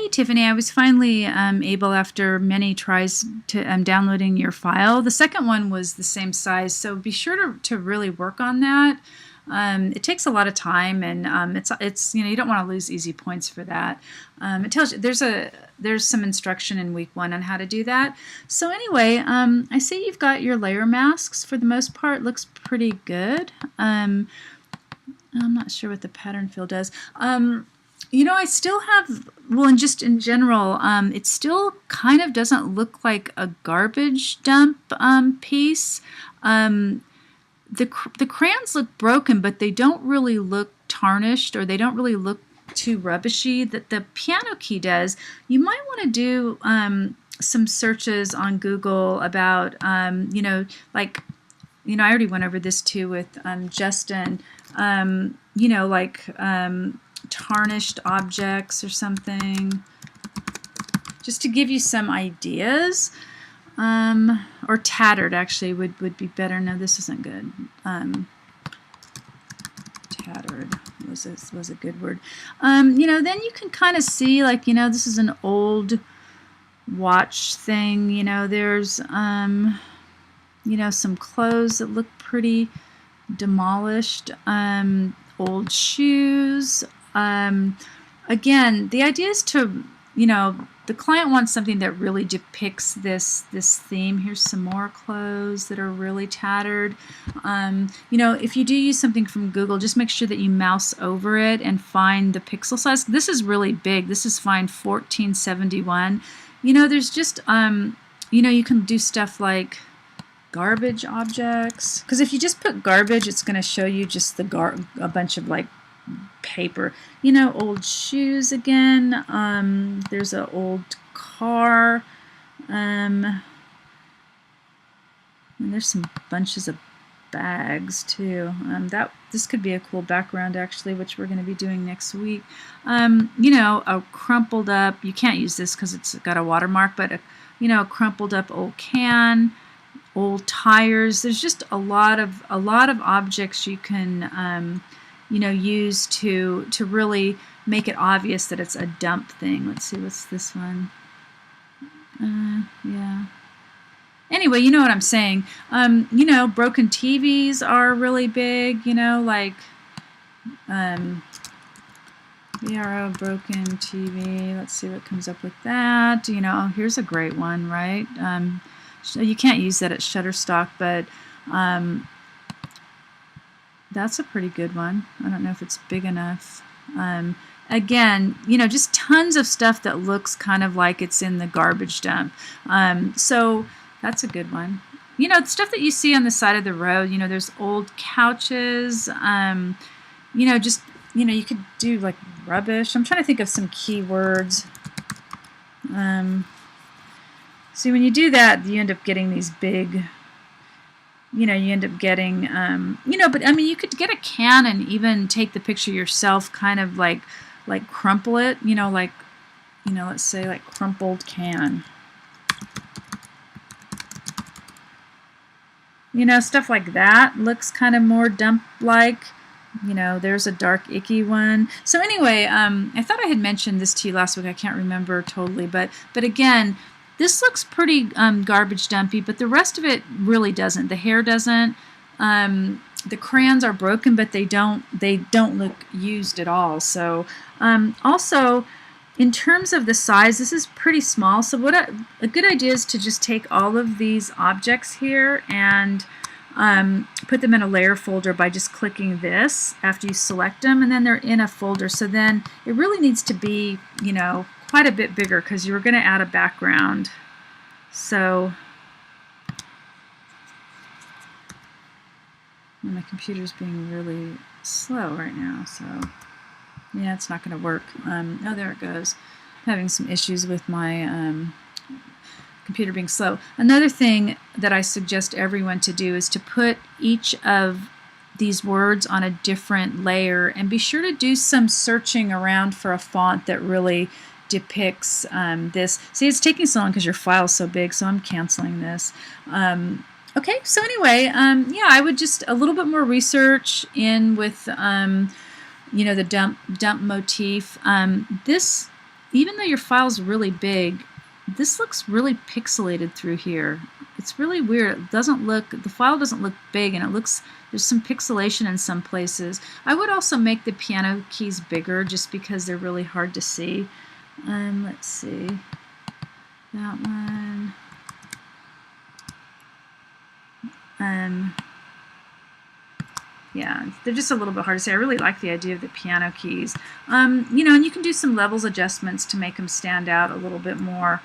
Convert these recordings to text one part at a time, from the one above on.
Hey Tiffany, I was finally able, after many tries, to downloading your file. The second one was the same size, so be sure to really work on that. It takes a lot of time, and it's you don't want to lose easy points for that. It tells you there's some instruction in week 1 on how to do that. So anyway, I see you've got your layer masks for the most part. Looks pretty good. I'm not sure what the pattern fill does. I still have, well, and just in general, it still kind of doesn't look like a garbage dump piece. The crayons look broken, but they don't really look tarnished, or they don't really look too rubbishy. That the piano key does. You might want to do some searches on Google about, I already went over this too with Justin. Tarnished objects or something, just to give you some ideas. Or tattered actually would be better. No, this isn't good. Tattered was a good word. Then you can kind of see, this is an old watch thing. There's some clothes that look pretty demolished. Old shoes. Again, the idea is to, the client wants something that really depicts this theme. Here's some more clothes that are really tattered. If you do use something from Google, just make sure that you mouse over it and find the pixel size. This is really big. This is fine 1471. There's just, you can do stuff like garbage objects. Because if you just put garbage, it's going to show you just a bunch of paper. Old shoes again. There's an old car. And there's some bunches of bags too. This could be a cool background actually, which we're going to be doing next week. A crumpled up. You can't use this because it's got a watermark, but a crumpled up old can. Old tires. There's just a lot of objects you can use to really make it obvious that it's a dump thing. Let's see, what's this one? Yeah. Anyway, you know what I'm saying. Broken TVs are really big. VRO broken TV. Let's see what comes up with that. Here's a great one, right? You can't use that at Shutterstock, but that's a pretty good one. I don't know if it's big enough. Again, just tons of stuff that looks kind of like it's in the garbage dump. So that's a good one. Stuff that you see on the side of the road. There's old couches. You could do like rubbish. I'm trying to think of some keywords. See, when you do that, you end up getting these big, you end up getting, but I mean, you could get a can and even take the picture yourself, kind of like crumple it, let's say like crumpled can. Stuff like that looks kind of more dump-like. There's a dark, icky one. So anyway, I thought I had mentioned this to you last week. I can't remember totally, but again, this looks pretty garbage dumpy, but the rest of it really doesn't. The hair doesn't. The crayons are broken, but they don't look used at all. So also, in terms of the size, this is pretty small. So what a good idea is to just take all of these objects here and put them in a layer folder by just clicking this after you select them, and then they're in a folder. So then it really needs to be, quite a bit bigger, because you're going to add a background. So my computer's being really slow right now, so yeah, it's not going to work. Oh, there it goes. I'm having some issues with my computer being slow. Another thing that I suggest everyone to do is to put each of these words on a different layer, and be sure to do some searching around for a font that really depicts this. See, it's taking so long because your file's so big, so I'm canceling this. Okay, so anyway, yeah, I would just a little bit more research in with the dump motif. This even though your file's really big, this looks really pixelated through here. It's really weird. It doesn't look, the file doesn't look big, and it looks, there's some pixelation in some places. I would also make the piano keys bigger just because they're really hard to see. Let's see. That one. Yeah, they're just a little bit hard to say. I really like the idea of the piano keys. You know, and you can do some levels adjustments to make them stand out a little bit more.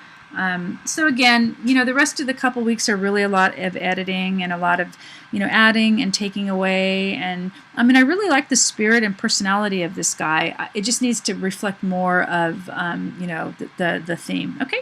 So again, you know, the rest of the couple weeks are really a lot of editing and a lot of, you know, adding and taking away. And I mean, I really like the spirit and personality of this guy. It just needs to reflect more of, you know, the theme. Okay.